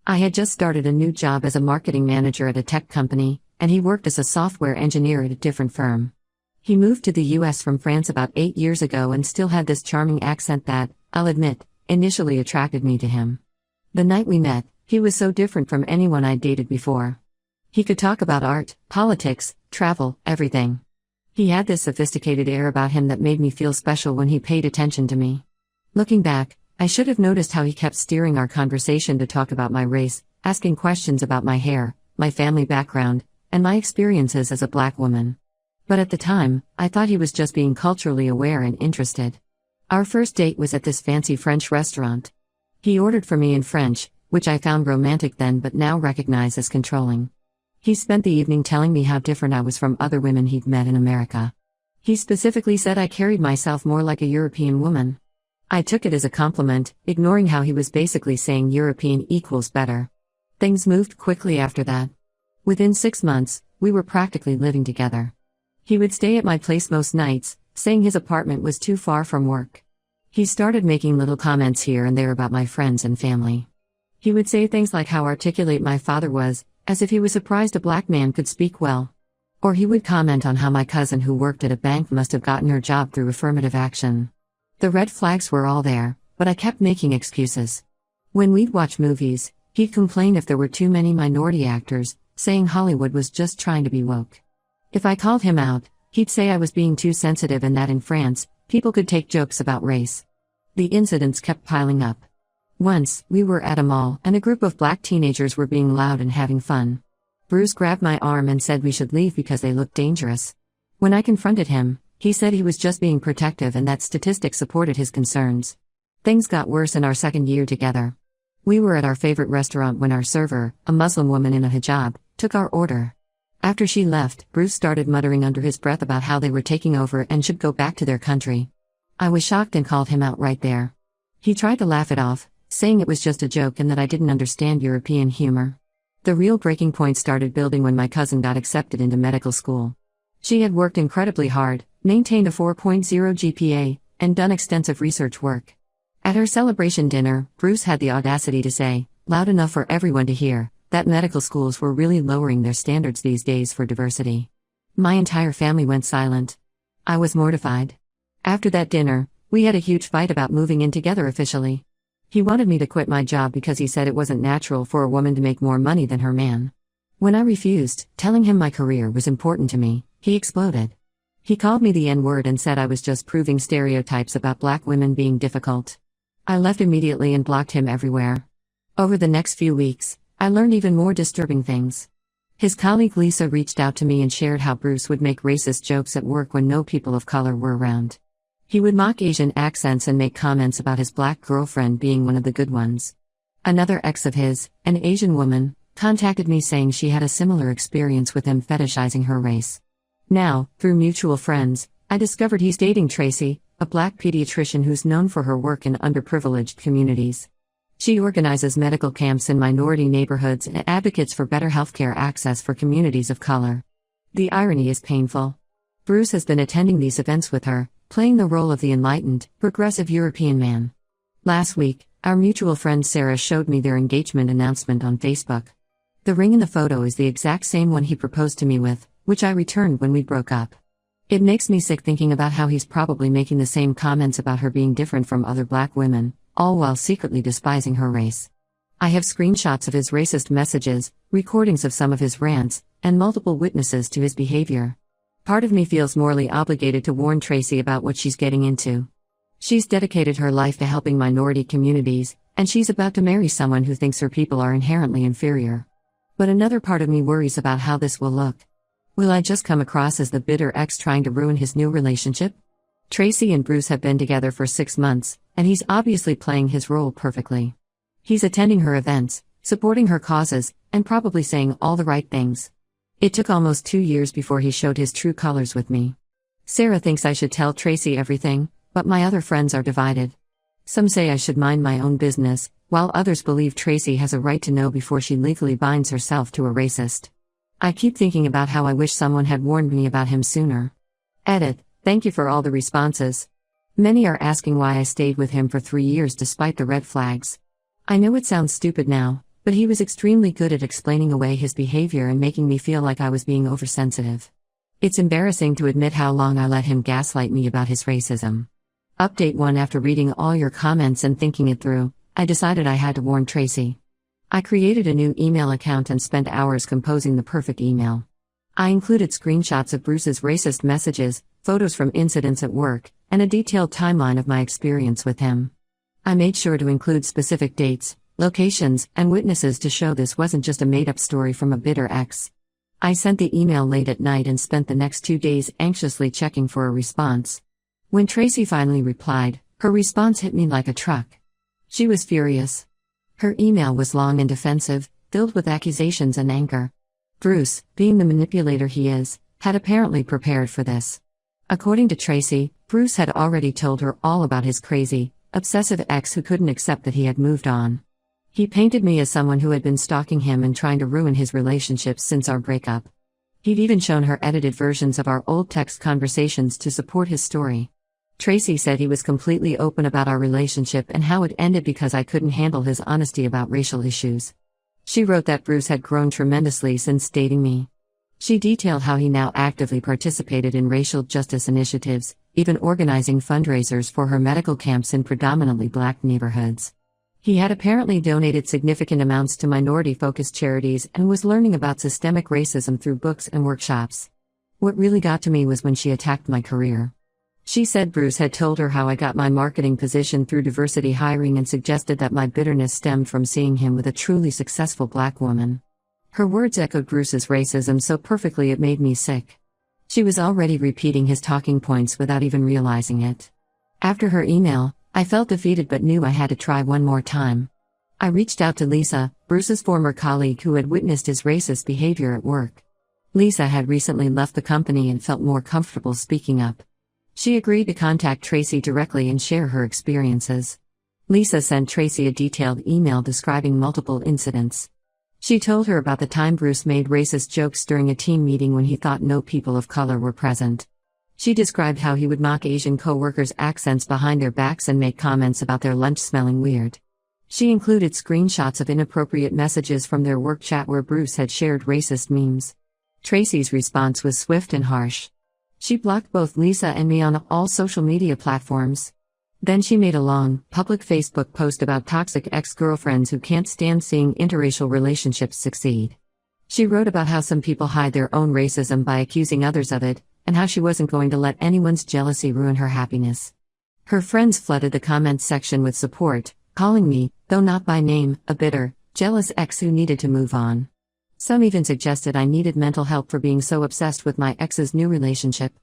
I had just started a new job as a marketing manager at a tech company, and he worked as a software engineer at a different firm. He moved to the US from France about 8 years ago and still had this charming accent that, I'll admit, initially attracted me to him. The night we met, he was so different from anyone I'd dated before. He could talk about art, politics, travel, everything. He had this sophisticated air about him that made me feel special when he paid attention to me. Looking back, I should have noticed how he kept steering our conversation to talk about my race, asking questions about my hair, my family background, and my experiences as a black woman. But at the time, I thought he was just being culturally aware and interested. Our first date was at this fancy French restaurant. He ordered for me in French, which I found romantic then but now recognize as controlling. He spent the evening telling me how different I was from other women he'd met in America. He specifically said I carried myself more like a European woman. I took it as a compliment, ignoring how he was basically saying European equals better. Things moved quickly after that. Within 6 months, we were practically living together. He would stay at my place most nights, saying his apartment was too far from work. He started making little comments here and there about my friends and family. He would say things like how articulate my father was, as if he was surprised a black man could speak well. Or he would comment on how my cousin who worked at a bank must have gotten her job through affirmative action. The red flags were all there, but I kept making excuses. When we'd watch movies, he'd complain if there were too many minority actors, saying Hollywood was just trying to be woke. If I called him out, he'd say I was being too sensitive and that in France, people could take jokes about race. The incidents kept piling up. Once, we were at a mall and a group of black teenagers were being loud and having fun. Bruce grabbed my arm and said we should leave because they looked dangerous. When I confronted him, he said he was just being protective and that statistics supported his concerns. Things got worse in our second year together. We were at our favorite restaurant when our server, a Muslim woman in a hijab, took our order. After she left, Bruce started muttering under his breath about how they were taking over and should go back to their country. I was shocked and called him out right there. He tried to laugh it off, saying it was just a joke and that I didn't understand European humor. The real breaking point started building when my cousin got accepted into medical school. She had worked incredibly hard, maintained a 4.0 GPA, and done extensive research work. At her celebration dinner, Bruce had the audacity to say, loud enough for everyone to hear, that medical schools were really lowering their standards these days for diversity. My entire family went silent. I was mortified. After that dinner, we had a huge fight about moving in together officially. He wanted me to quit my job because he said it wasn't natural for a woman to make more money than her man. When I refused, telling him my career was important to me, he exploded. He called me the N-word and said I was just proving stereotypes about black women being difficult. I left immediately and blocked him everywhere. Over the next few weeks, I learned even more disturbing things. His colleague Lisa reached out to me and shared how Bruce would make racist jokes at work when no people of color were around. He would mock Asian accents and make comments about his black girlfriend being one of the good ones. Another ex of his, an Asian woman, contacted me saying she had a similar experience with him fetishizing her race. Now, through mutual friends, I discovered he's dating Tracy, a black pediatrician who's known for her work in underprivileged communities. She organizes medical camps in minority neighborhoods and advocates for better healthcare access for communities of color. The irony is painful. Bruce has been attending these events with her, playing the role of the enlightened, progressive European man. Last week, our mutual friend Sarah showed me their engagement announcement on Facebook. The ring in the photo is the exact same one he proposed to me with, which I returned when we broke up. It makes me sick thinking about how he's probably making the same comments about her being different from other black women, all while secretly despising her race. I have screenshots of his racist messages, recordings of some of his rants, and multiple witnesses to his behavior. Part of me feels morally obligated to warn Tracy about what she's getting into. She's dedicated her life to helping minority communities, and she's about to marry someone who thinks her people are inherently inferior. But another part of me worries about how this will look. Will I just come across as the bitter ex trying to ruin his new relationship? Tracy and Bruce have been together for 6 months, and he's obviously playing his role perfectly. He's attending her events, supporting her causes, and probably saying all the right things. It took almost 2 years before he showed his true colors with me. Sarah thinks I should tell Tracy everything, but my other friends are divided. Some say I should mind my own business, while others believe Tracy has a right to know before she legally binds herself to a racist. I keep thinking about how I wish someone had warned me about him sooner. Edit. Thank you for all the responses. Many are asking why I stayed with him for 3 years despite the red flags. I know it sounds stupid now, But he was extremely good at explaining away his behavior and making me feel like I was being oversensitive. It's embarrassing to admit how long I let him gaslight me about his racism. Update 1. After reading all your comments and thinking it through, I decided I had to warn Tracy. I created a new email account and spent hours composing the perfect email. I included screenshots of Bruce's racist messages, photos from incidents at work, and a detailed timeline of my experience with him. I made sure to include specific dates, locations, and witnesses to show this wasn't just a made-up story from a bitter ex. I sent the email late at night and spent the next 2 days anxiously checking for a response. When Tracy finally replied, her response hit me like a truck. She was furious. Her email was long and defensive, filled with accusations and anger. Bruce, being the manipulator he is, had apparently prepared for this. According to Tracy, Bruce had already told her all about his crazy, obsessive ex who couldn't accept that he had moved on. He painted me as someone who had been stalking him and trying to ruin his relationships since our breakup. He'd even shown her edited versions of our old text conversations to support his story. Tracy said he was completely open about our relationship and how it ended because I couldn't handle his honesty about racial issues. She wrote that Bruce had grown tremendously since dating me. She detailed how he now actively participated in racial justice initiatives, even organizing fundraisers for her medical camps in predominantly black neighborhoods. He had apparently donated significant amounts to minority-focused charities and was learning about systemic racism through books and workshops. What really got to me was when she attacked my career. She said Bruce had told her how I got my marketing position through diversity hiring and suggested that my bitterness stemmed from seeing him with a truly successful black woman. Her words echoed Bruce's racism so perfectly it made me sick. She was already repeating his talking points without even realizing it. After her email, I felt defeated but knew I had to try one more time. I reached out to Lisa, Bruce's former colleague who had witnessed his racist behavior at work. Lisa had recently left the company and felt more comfortable speaking up. She agreed to contact Tracy directly and share her experiences. Lisa sent Tracy a detailed email describing multiple incidents. She told her about the time Bruce made racist jokes during a team meeting when he thought no people of color were present. She described how he would mock Asian co-workers' accents behind their backs and make comments about their lunch smelling weird. She included screenshots of inappropriate messages from their work chat where Bruce had shared racist memes. Tracy's response was swift and harsh. She blocked both Lisa and me on all social media platforms. Then she made a long, public Facebook post about toxic ex-girlfriends who can't stand seeing interracial relationships succeed. She wrote about how some people hide their own racism by accusing others of it, and how she wasn't going to let anyone's jealousy ruin her happiness. Her friends flooded the comments section with support, calling me, though not by name, a bitter, jealous ex who needed to move on. Some even suggested I needed mental help for being so obsessed with my ex's new relationship.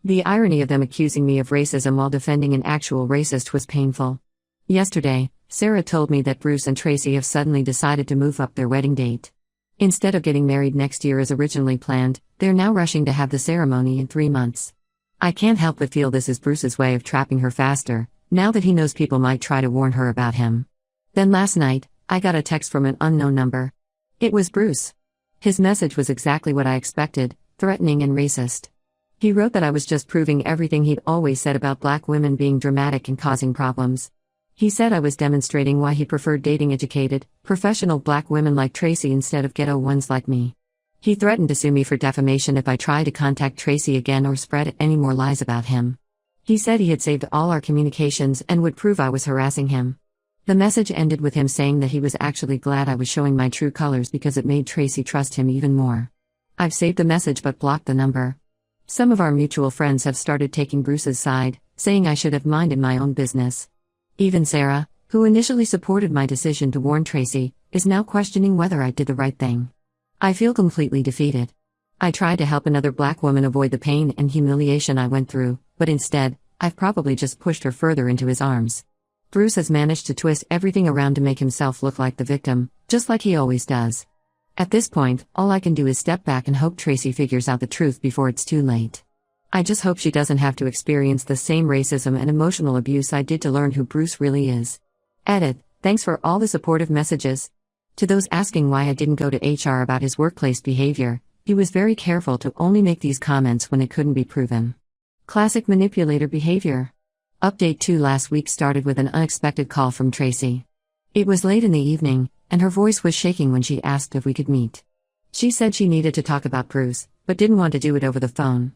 The irony of them accusing me of racism while defending an actual racist was painful. Yesterday, Sarah told me that Bruce and Tracy have suddenly decided to move up their wedding date. Instead of getting married next year as originally planned, they're now rushing to have the ceremony in 3 months. I can't help but feel this is Bruce's way of trapping her faster, now that he knows people might try to warn her about him. Then last night, I got a text from an unknown number. It was Bruce. His message was exactly what I expected, threatening and racist. He wrote that I was just proving everything he'd always said about black women being dramatic and causing problems. He said I was demonstrating why he preferred dating educated, professional black women like Tracy instead of ghetto ones like me. He threatened to sue me for defamation if I tried to contact Tracy again or spread any more lies about him. He said he had saved all our communications and would prove I was harassing him. The message ended with him saying that he was actually glad I was showing my true colors because it made Tracy trust him even more. I've saved the message but blocked the number. Some of our mutual friends have started taking Bruce's side, saying I should have minded my own business. Even Sarah, who initially supported my decision to warn Tracy, is now questioning whether I did the right thing. I feel completely defeated. I tried to help another black woman avoid the pain and humiliation I went through, but instead, I've probably just pushed her further into his arms. Bruce has managed to twist everything around to make himself look like the victim, just like he always does. At this point, all I can do is step back and hope Tracy figures out the truth before it's too late. I just hope she doesn't have to experience the same racism and emotional abuse I did to learn who Bruce really is. Edit. Thanks for all the supportive messages. To those asking why I didn't go to HR about his workplace behavior, he was very careful to only make these comments when it couldn't be proven. Classic manipulator behavior. Update 2 last week started with an unexpected call from Tracy. It was late in the evening, and her voice was shaking when she asked if we could meet. She said she needed to talk about Bruce, but didn't want to do it over the phone.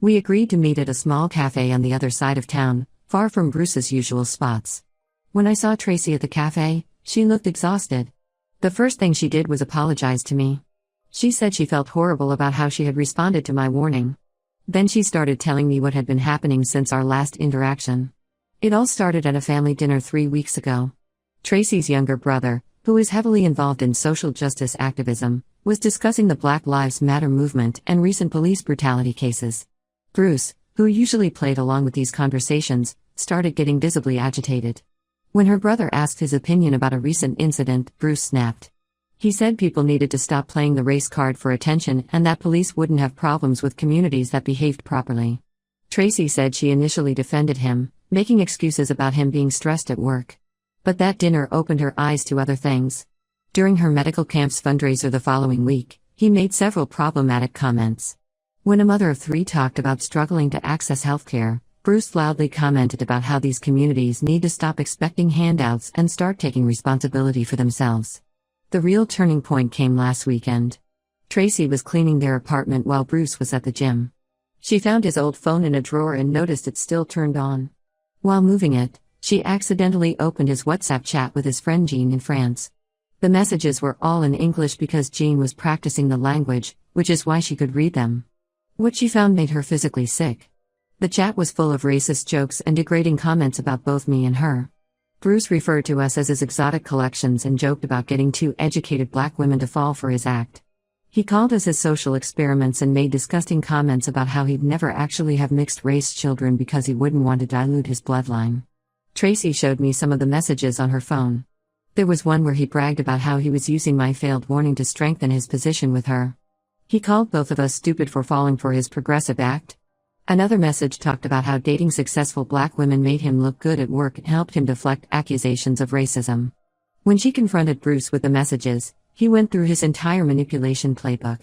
We agreed to meet at a small cafe on the other side of town, far from Bruce's usual spots. When I saw Tracy at the cafe, she looked exhausted. The first thing she did was apologize to me. She said she felt horrible about how she had responded to my warning. Then she started telling me what had been happening since our last interaction. It all started at a family dinner 3 weeks ago. Tracy's younger brother, who is heavily involved in social justice activism, was discussing the Black Lives Matter movement and recent police brutality cases. Bruce, who usually played along with these conversations, started getting visibly agitated. When her brother asked his opinion about a recent incident, Bruce snapped. He said people needed to stop playing the race card for attention and that police wouldn't have problems with communities that behaved properly. Tracy said she initially defended him, making excuses about him being stressed at work. But that dinner opened her eyes to other things. During her medical camp's fundraiser the following week, he made several problematic comments. When a mother of 3 talked about struggling to access healthcare, Bruce loudly commented about how these communities need to stop expecting handouts and start taking responsibility for themselves. The real turning point came last weekend. Tracy was cleaning their apartment while Bruce was at the gym. She found his old phone in a drawer and noticed it still turned on. While moving it, she accidentally opened his WhatsApp chat with his friend Jean in France. The messages were all in English because Jean was practicing the language, which is why she could read them. What she found made her physically sick. The chat was full of racist jokes and degrading comments about both me and her. Bruce referred to us as his exotic collections and joked about getting 2 educated black women to fall for his act. He called us his social experiments and made disgusting comments about how he'd never actually have mixed-race children because he wouldn't want to dilute his bloodline. Tracy showed me some of the messages on her phone. There was one where he bragged about how he was using my failed warning to strengthen his position with her. He called both of us stupid for falling for his progressive act. Another message talked about how dating successful black women made him look good at work and helped him deflect accusations of racism. When she confronted Bruce with the messages, he went through his entire manipulation playbook.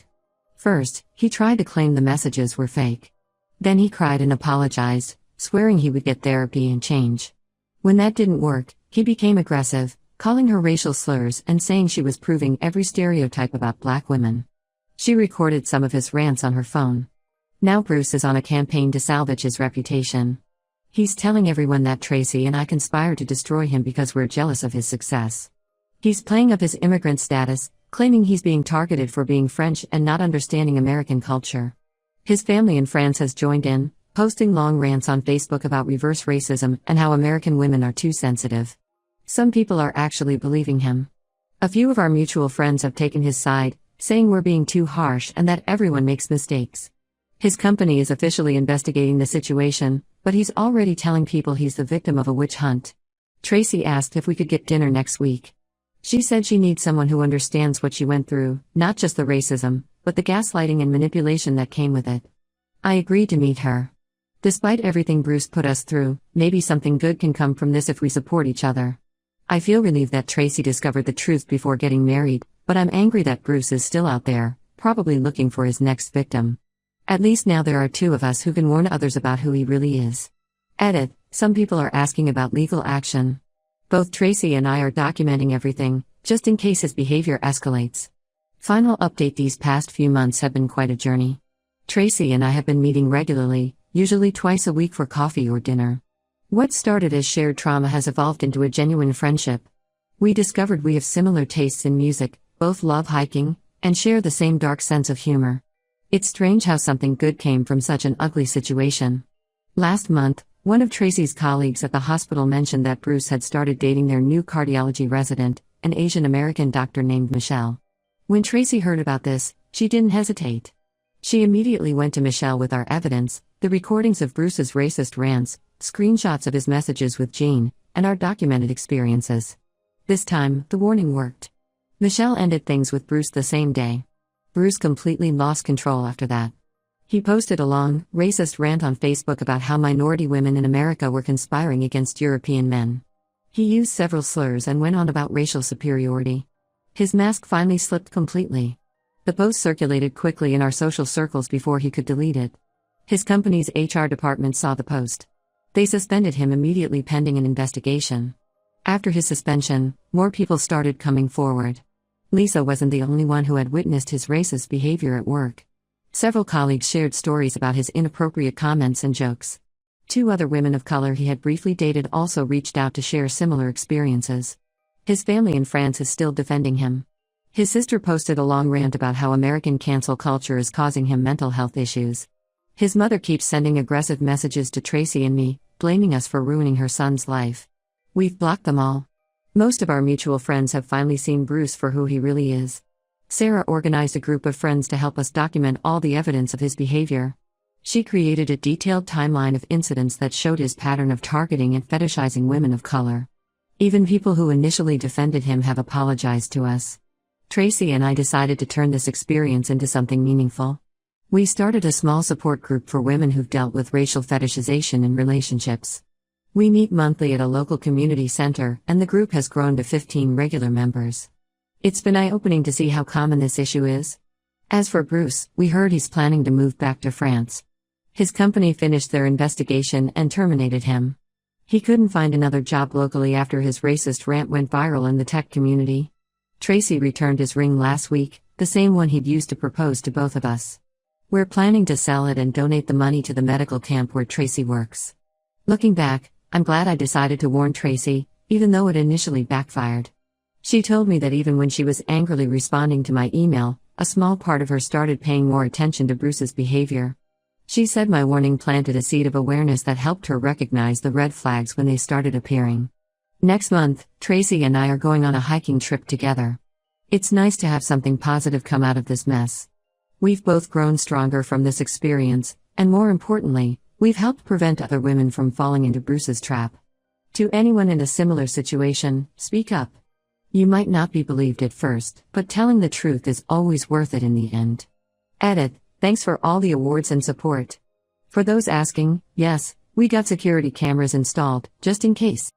First, he tried to claim the messages were fake. Then he cried and apologized, swearing he would get therapy and change. When that didn't work, he became aggressive, calling her racial slurs and saying she was proving every stereotype about black women. She recorded some of his rants on her phone. Now Bruce is on a campaign to salvage his reputation. He's telling everyone that Tracy and I conspired to destroy him because we're jealous of his success. He's playing up his immigrant status, claiming he's being targeted for being French and not understanding American culture. His family in France has joined in, posting long rants on Facebook about reverse racism and how American women are too sensitive. Some people are actually believing him. A few of our mutual friends have taken his side, saying we're being too harsh and that everyone makes mistakes. His company is officially investigating the situation, but he's already telling people he's the victim of a witch hunt. Tracy asked if we could get dinner next week. She said she needs someone who understands what she went through, not just the racism, but the gaslighting and manipulation that came with it. I agreed to meet her. Despite everything Bruce put us through, maybe something good can come from this if we support each other. I feel relieved that Tracy discovered the truth before getting married, but I'm angry that Bruce is still out there, probably looking for his next victim. At least now there are 2 of us who can warn others about who he really is. Edit: some people are asking about legal action. Both Tracy and I are documenting everything, just in case his behavior escalates. Final update: these past few months have been quite a journey. Tracy and I have been meeting regularly, usually twice a week for coffee or dinner. What started as shared trauma has evolved into a genuine friendship. We discovered we have similar tastes in music, both love hiking, and share the same dark sense of humor. It's strange how something good came from such an ugly situation. Last month, one of Tracy's colleagues at the hospital mentioned that Bruce had started dating their new cardiology resident, an Asian American doctor named Michelle. When Tracy heard about this, she didn't hesitate. She immediately went to Michelle with our evidence, the recordings of Bruce's racist rants, screenshots of his messages with Jean, and our documented experiences. This time, the warning worked. Michelle ended things with Bruce the same day. Bruce completely lost control after that. He posted a long, racist rant on Facebook about how minority women in America were conspiring against European men. He used several slurs and went on about racial superiority. His mask finally slipped completely. The post circulated quickly in our social circles before he could delete it. His company's HR department saw the post. They suspended him immediately pending an investigation. After his suspension, more people started coming forward. Lisa wasn't the only one who had witnessed his racist behavior at work. Several colleagues shared stories about his inappropriate comments and jokes. 2 other women of color he had briefly dated also reached out to share similar experiences. His family in France is still defending him. His sister posted a long rant about how American cancel culture is causing him mental health issues. His mother keeps sending aggressive messages to Tracy and me, blaming us for ruining her son's life. We've blocked them all. Most of our mutual friends have finally seen Bruce for who he really is. Sarah organized a group of friends to help us document all the evidence of his behavior. She created a detailed timeline of incidents that showed his pattern of targeting and fetishizing women of color. Even people who initially defended him have apologized to us. Tracy and I decided to turn this experience into something meaningful. We started a small support group for women who've dealt with racial fetishization in relationships. We meet monthly at a local community center, and the group has grown to 15 regular members. It's been eye-opening to see how common this issue is. As for Bruce, we heard he's planning to move back to France. His company finished their investigation and terminated him. He couldn't find another job locally after his racist rant went viral in the tech community. Tracy returned his ring last week, the same one he'd used to propose to both of us. We're planning to sell it and donate the money to the medical camp where Tracy works. Looking back, I'm glad I decided to warn Tracy, even though it initially backfired. She told me that even when she was angrily responding to my email, a small part of her started paying more attention to Bruce's behavior. She said my warning planted a seed of awareness that helped her recognize the red flags when they started appearing. Next month, Tracy and I are going on a hiking trip together. It's nice to have something positive come out of this mess. We've both grown stronger from this experience, and more importantly, we've helped prevent other women from falling into Bruce's trap. To anyone in a similar situation, speak up. You might not be believed at first, but telling the truth is always worth it in the end. Edit. Thanks for all the awards and support. For those asking, yes, we got security cameras installed, just in case.